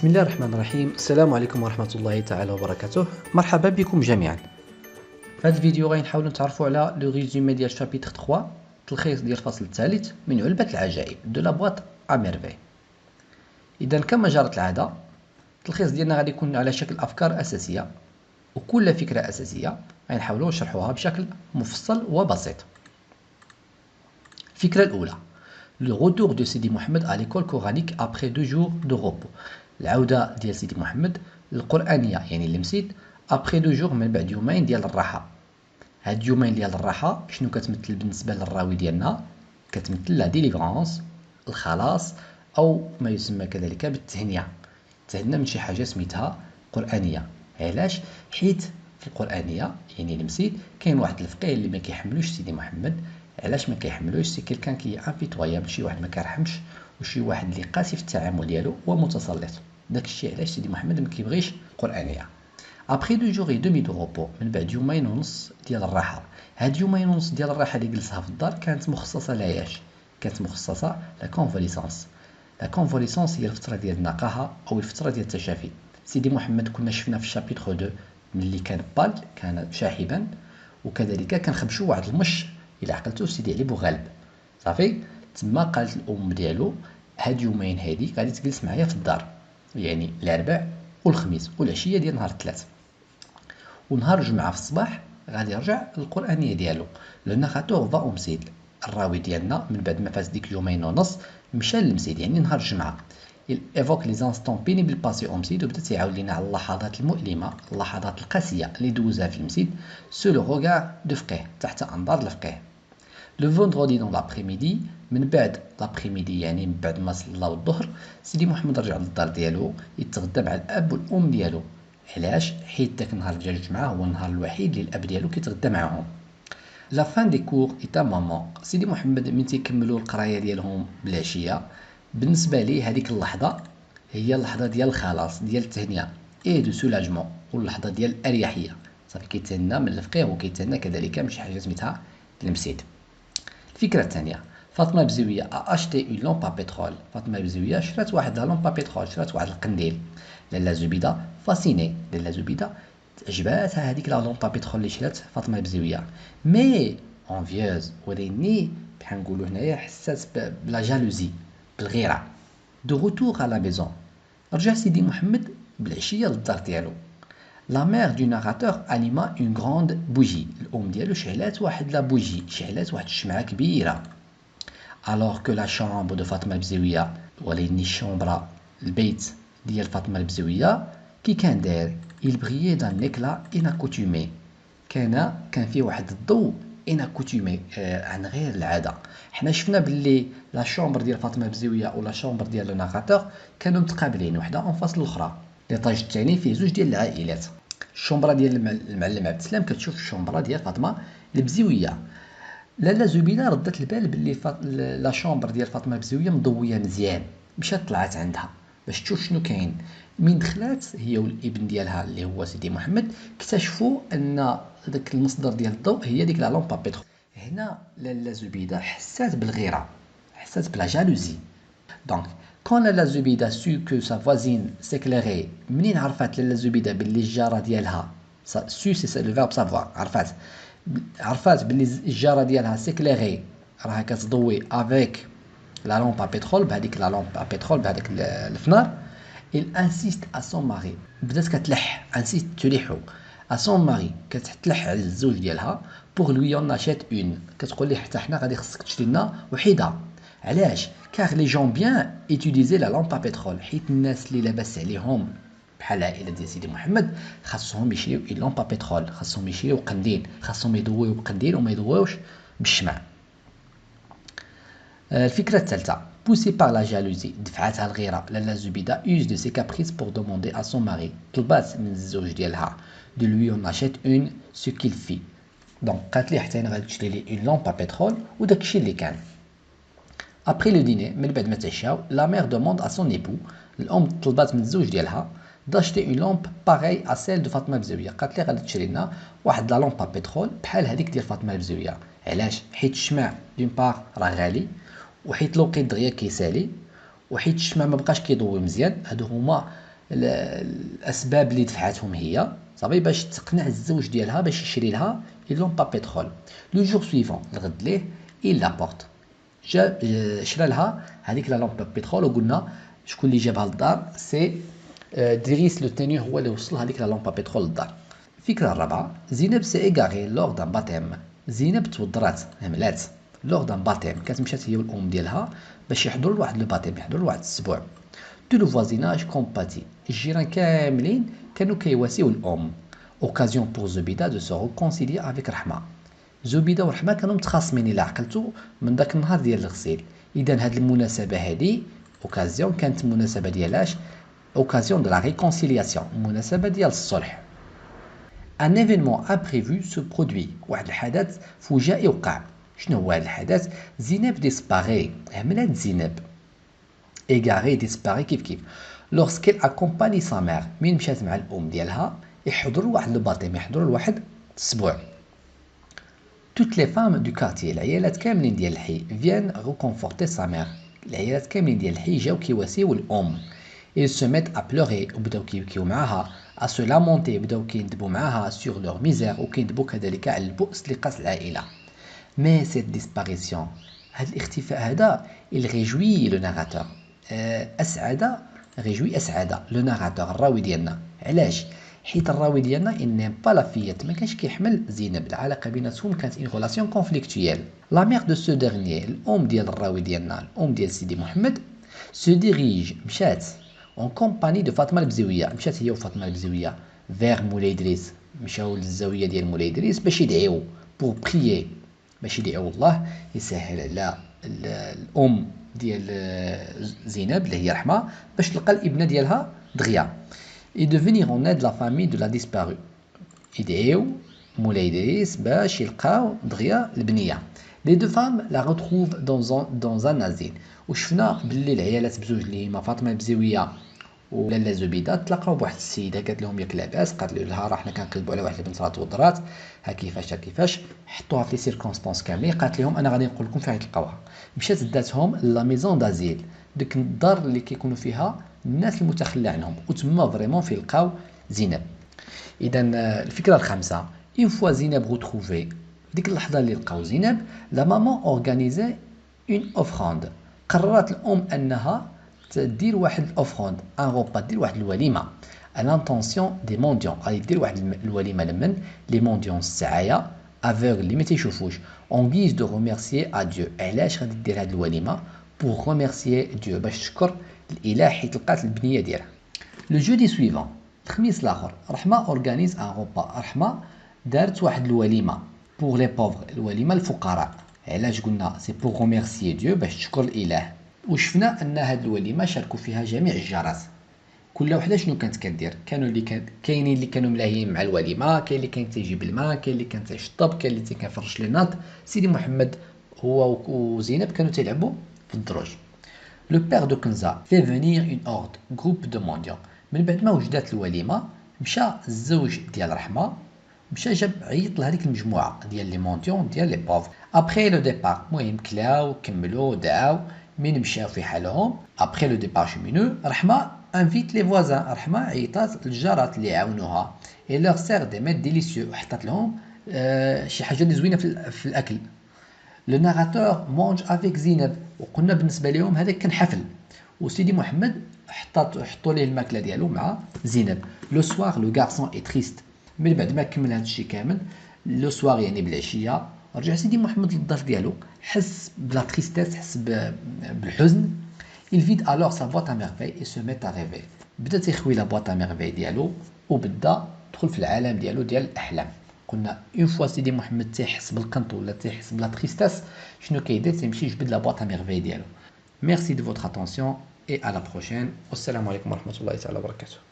بسم الله الرحمن الرحيم. السلام عليكم ورحمة الله تعالى وبركاته. مرحبا بكم جميعا. في هذا الفيديو غادي نحاولوا نتعرفوا على لو ريزومي ديال شابيتر 3 تلخيص ديال الفصل الثالث من علبة العجائب دو لا بواط ا ميرفي. اذا كما جرت العادة التلخيص ديالنا غادي يكون على شكل افكار اساسية، وكل فكرة اساسية غادي نحاولوا نشرحوها بشكل مفصل وبسيط. الفكرة الاولى le retour de Sidi Mohamed à l'école coranique après 2 jours de repos. العودة ديال سيدي محمد للقرآنية يعني للمسيد ابخي 2 جور من بعد يومين ديال الراحة. هاد يومين ديال الراحة شنو كتمثل بالنسبة للراوي ديالنا؟ كتمثل لا ديليفرانس، الخلاص، او ما يسمى كذلك بالتهنئة. تهنى من شي حاجة سميتها قرآنية. علاش؟ حيت في القرآنية يعني المسيد كاين واحد الفقيه اللي ما كيحملوش سيدي محمد. علاش ما كيحملوش؟ سي كيلكان كي امبيتويابل، شي واحد ما كيرحمش وشي واحد اللي قاسي في التعامل ديالو ومتسلط. داك الشيء علاش سيدي محمد ما كيبغيش القرآنية. ابخي 2 جور دمي دو روبو، من بعد يومين ونص ديال الراحه. هاد يومين ونص ديال الراحه اللي جلسها في الدار كانت مخصصه لعياش؟ كانت مخصصه لا كونفاليسونس. لا كونفاليسونس هي الفتره ديال النقاهه او الفتره ديال التشافي. سيدي محمد كنا شفنا في الشابيتر 2 ملي كان بال، كان شاحبا، وكذلك كان خبشو واحد المش الى عقلتو سيدي علي بوغالب. صافي تما قالت الام ديالو هاد يومين هادي غادي تجلس معايا في الدار، يعني الاربع والخميس والعشيه ديال نهار الثلاث، ونهار الجمعه في الصباح غادي يرجع للقرانيه ديالو. لو ناراتور فا او مسيد، الراوي ديالنا من بعد ما فاز ديك يومين ونص مشى للمسيد يعني نهار الجمعه. ايفوك لي زانستون بينيبل باسي او مسيد، وبدا تيعاود لينا على اللحظات المؤلمه، اللحظات القاسيه اللي دوزها في المسيد سو لو روغار دو فقيه، تحت انظار الفقيه. لو فوندردي دون لابريميدي، من بعد لابريميدي يعني من بعد ما صلاو الظهر سيدي محمد رجع للدار ديالو يتغدى مع الاب والام ديالو. علاش؟ حيت داك النهار ديال الجمعه هو النهار الوحيد اللي الاب ديالو كيتغدى معاهم. لا فان دي كور ايتا مامون، سيدي محمد من تيكملوا القرايه ديالهم بالعشيه بالنسبه ليه هذيك اللحظه هي اللحظه ديال الخلاص ديال التهنئه اي دو سولاجمون، واللحظه ديال الاريحيه. صافي كيتهنى من الفقيه وكيتهنى كذلك من شي حاجه سميتها المسيد. الفكره الثانيه، فاطمه بزويه اشتي اون لامب بترول. فاطمه بزويه شرات واحد لا لامب بترول، شرات واحد القنديل. لاله زبيده فاسيني، لاله زبيده عجباتها هذيك لا لامب بترول اللي شرات فاطمه بزويه، مي انفيوز وليني بحال نقولوا هنايا حسات بلا جالوزي، بالغيره. دو روتور على ميزون، رجع سيدي محمد بالعشيه للدار ديالو. La mère du narrateur anima une grande bougie. الأم ديالو شعلات واحد لا بوجي، شعلات واحد الشمعة كبيرة. Alors que la chambre de فاطمة البزوية، وليني الشومبرا البيت ديال فاطمة البزوية كي كان داير il brillait d'un éclat inaccoutumé. كان فيه واحد الضوء inaccoutumé، عن غير العادة. حنا شفنا باللي لا شومبر ديال فاطمة البزوية ولا شومبر ديال لو ناراتور كانوا متقابلين وحده اون فاس الاخرى. ليطاج الثاني فيه زوج ديال العائلات. الشومبرا ديال المعلم عبد السلام كتشوف الشومبرا ديال فاطمه البزويه. لاله زبيده ردت البال باللي لا شومبر ديال فاطمه البزويه مضويه مزيان، مشات طلعت عندها باش تشوف شنو كاين. من دخلات هي والابن ديالها اللي هو سيدي محمد اكتشفوا ان داك المصدر ديال الضوء هي ديك لا لامبا بيترو. هنا لاله زبيده حسات بالغيره، حسات بلا جالوزي. دونك كون لاله زبيده سو كو سا فوازين سيكليري، منين عرفات لاله زبيده باللي الجاره ديالها سو سي لو فيرب سافوار، عرفات باللي الجاره ديالها سيكليري راها كتضوي افيك لا لامب ا بترول، بهذيك لا لامب ا بترول بهذاك الفنار. il insiste à son mari، بدات كتلح انسيست تلحو à son mari، كتلح على الزوج ديالها pour lui en achète une، كتقول ليه حتى حنا غادي خصك تشري لنا وحده. علاش؟ car les gens bien utiliser la lampe à pétrole، حيت الناس اللي لاباس عليهم بحال العائله ديال سيدي محمد خاصهم يشريو اون لامب à pétrole، خاصهم يشريو قنديل، خاصهم يضويو بقنديل وما يضويوش بالشمع. الفكره الثالثه poussée par la jalousie، دفعتها الغيره. لاله زبيده use de ses caprices pour demander à son mari، طلبات من الزوج ديالها de lui en achète une ce qu'il fit. دونك قالت ليه حتى انا غادي تشري لي اون لامب à pétrole، وداك الشيء اللي كان. Après le dîner، من بعد ما تعشاو، la mère demande à son époux، الأم طلبات من الزوج ديالها d'acheter une lampe pareille à celle de فاطمة البزوية. قالت لي غادي تشري لنا واحد لا لامب بترول بحال هذيك ديال فاطمة البزوية. علاش؟ حيت الشمع دون بار راه غالي، وحيت الوقيت دغيا كيسالي، وحيت الشمع ما بقاش كيضوي مزيان. هادو هما الاسباب اللي دفعتهم هي صافي باش تقنع الزوج ديالها باش يشري لها لومبا بترول. لو جور سويفون الغد ليه il لابورت جا شرا لها هذيك لا لومبا بترول، وقلنا شكون اللي جابها للدار؟ سي دريس لو تيني هو اللي وصل هذيك لا لومبا بترول للدار. الفكره الرابعه، زينب سي ايغاري لور دان باتيم. زينب توضرات هملات لور دان باتيم، كانت مشات هي والام ديالها باش يحضروا لواحد لو باتيم، يحضروا لواحد الاسبوع. تو لو فوازيناج كومباتي، الجيران كاملين كانوا كيواسيو الام. اوكازيون بور زبيده دو سو ريكونسيلي افيك رحمه. زبيده ورحمه كانوا متخاصمين الى عقلتو من داك النهار ديال الغسيل. اذا هاد المناسبه هادي اوكازيون، كانت المناسبه ديالاش اوكازيون دو لا ريكونسيلياسيون، مناسبه ديال الصلح. ان ايفينمون امبريفو سو برودوي، واحد الحدث فجائي وقع. شنو هو هذا الحدث؟ زينب ديسباري، هملات زينب. égaré disparu كيف كيف. lorsqu'elle accompagne sa mère، من مشات مع الام ديالها يحضروا واحد لو باتيم، يحضروا لواحد الاسبوع. toutes les femmes du quartier، العيالات كاملين ديال الحي viennent reconforter sa mère، العيالات كاملين ديال الحي جاو كيواسيو الام. ils se mettent à pleurer، وبداو كيبكيو معاها، à se lamenter، بداو كيندبوا معاها sur leur misère، وكيندبوا كذلك على البؤس اللي قاس العائله. mais cette disparition، هذا الاختفاء هذا il réjouit le narrateur، اسعد ريجوي اسعد لو ناراتور الراوي ديالنا. علاش؟ حيت الراوي ديالنا ان نيم با لا فيت، ما كانش كيحمل زينب، العلاقه بيناتهم كانت ان ريلاسيون كونفليكتويال. لا ميغ دو سو ديرنيي، الام ديال الراوي ديالنا، الام ديال سيدي محمد، سو ديريج مشات اون كومباني دو فاطمه البزويه، مشات هي وفاطمه البزويه فيغ مولاي ادريس، مشاو للزاويه ديال مولاي ادريس باش يدعيو بور بريي، باش يدعيو الله يسهل على الام ديال زينب اللي هي رحمه باش تلقى الابنه ديالها دغيا. et devenir en aide la famille de la disparue، يدعيو مولاي ادريس باش يلقاو دغيا البنيه. les deux femmes la retrouvent dans un asile، وشفنا باللي العيالات بزوج اللي هما فاطمه البزويه ولاله زبيده تلاقاو بواحد السيده قالت لهم ياك لاباس، قالت لها راه حنا كنقلبوا على واحد البنت راه توضرات، ها كيفاش حطوها في لي سيركونستانس كاملين، قالت لهم انا غادي نقول لكم فين تلقاوها. مشات داتهم لا ميزون دازيل، ديك الدار اللي كيكونوا فيها الناس المتخلى عنهم، وتما فريمون في لقاو زينب. اذا الفكره الخامسه، اون فوا زينب غوتروفي، ديك اللحظه اللي لقاو زينب، لا مامون اورغانيزي اون اوفراند، قررت الام انها تدير واحد الاوفروند، ان روبا، دير واحد الوليمه، ان انتونسيون دي مونديون، غادي دير واحد الوليمه لمن لي مونديون السعايه افيغ اللي ما تيشوفوش، اون غيز دو روميرسيي ا ديو. علاش غادي دير هاد الوليمه؟ بور روميرسيي ديو، باش تشكر الاله حيت لقات البنيه ديالها. لو جودي سويفون، الخميس الاخر، رحمه اورغانيز ان روبا، رحمه دارت واحد الوليمه بور لي بوفر، الوليمه الفقراء. علاش قلنا سي بور روميرسيي ديو، باش تشكر الاله. وشفنا ان هاد الوليمه شاركوا فيها جميع الجارات، كل وحده شنو كانت كدير. كانوا اللي كاينين اللي كانوا ملاهيين مع الوليمه، كاين اللي كان تيجيب الماء، كاين اللي كان تيشطب، كاين اللي كيفرش لي ناط. سيدي محمد هو وزينب كانوا تيلعبوا في الدروج. لو بير دو كنزا في فينير اون اورد جروب دو مونديون، من بعد ما وجدات الوليمه مشى الزوج ديال رحمه، مشى جاب عيط لهذيك المجموعه ديال لي مونديون ديال لي بوف. ابري لو ديبار، المهم كلاو كملوا دعاو من مشاو في حالهم. ابري لو ديبار شومينو، رحمه انفيت لي فوازان، رحمه عيطات الجارات اللي يعاونوها، اي لور سير دي ميت ديليسيو، حطت لهم شي حاجه اللي زوينه في الاكل. لو ناراتور مونج افيك زينب، وقلنا بالنسبه لهم هذا كان حفل، وسيدي محمد حطوا ليه الماكله ديالو مع زينب. لو سوار لو غارسون اي تريست، من بعد ما كمل هذا الشيء كامل، لو سوار يعني بالعشيه، رجع سيدي محمد للدار ديالو، حس بلا تريستيس، حس بالحزن. il vide alors sa boîte à merveilles et se met à rêver، بدا تيخوي لا boîte à merveilles ديالو، وبدا دخل في العالم ديالو ديال الاحلام. قلنا اون فوا سيدي محمد تيحس بالقنط ولا تيحس بلا تريستاس، شنو كيدير؟ تيمشي يجبد لا boîte à merveilles ديالو. Merci de votre attention et à la prochaine. Wassalamu alaikum wa rahmatullahi ta'ala wa barakatuh.